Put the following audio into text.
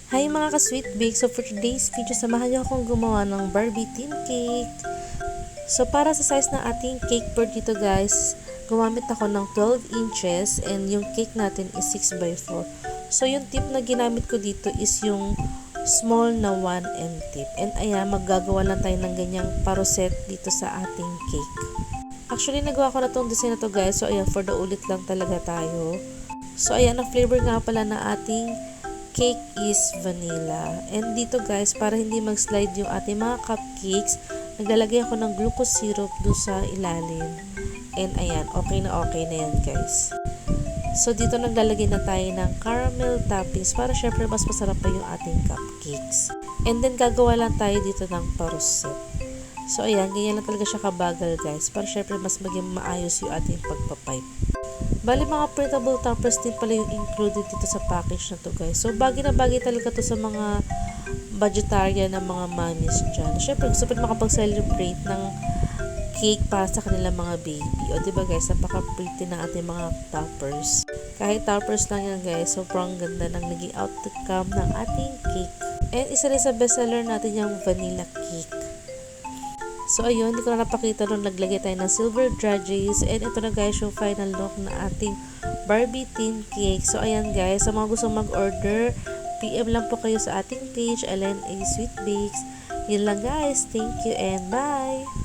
Hi mga ka-sweet bake! So for today's video, samahan niyo akong gumawa ng Barbie theme cake. So para sa size ng ating cake board dito guys, gumamit ako ng 12 inches and yung cake natin is 6x4. So yung tip na ginamit ko dito is yung small na 1M tip. And ayan, maggagawa lang tayo ng ganyang paroset dito sa ating cake. Actually, nagawa ko na tong design na to guys. So ayan, for the ulit lang talaga tayo. So ayan, ang flavor nga pala na ating cake is vanilla. And dito guys, para hindi mag-slide yung ating mga cupcakes, naglalagay ako ng glucose syrup doon sa ilalim. And ayan, okay na yan guys. So dito naglalagay na tayo ng caramel toppings para syempre mas masarap pa yung ating cupcakes. And then gagawa lang tayo dito ng paroset. So ayan, ganyan lang talaga siya kabagal guys, para syempre mas maging maayos yung ating pagpapipe. Bali mga printable toppers din pala yung included dito sa package na to guys. So bagay na bagay talaga to sa mga budgetarian na mga mommies dyan. Syempre gusto pa makapag-celebrate ng cake para sa kanilang mga baby. O diba guys, napaka-pretty ng ating mga toppers. Kahit toppers lang yan guys, sobrang ganda ng naging outcome ng ating cake. And isa rin sa bestseller natin yung vanilla cake. So ayun, hindi ko na napakita nung naglagay tayo ng silver drudges. And ito na guys yung final look na ating Barbie theme cake. So ayan guys, sa mga gustong mag-order, PM lang po kayo sa ating page, LNA Sweet Bakes. Yun lang guys, thank you and bye!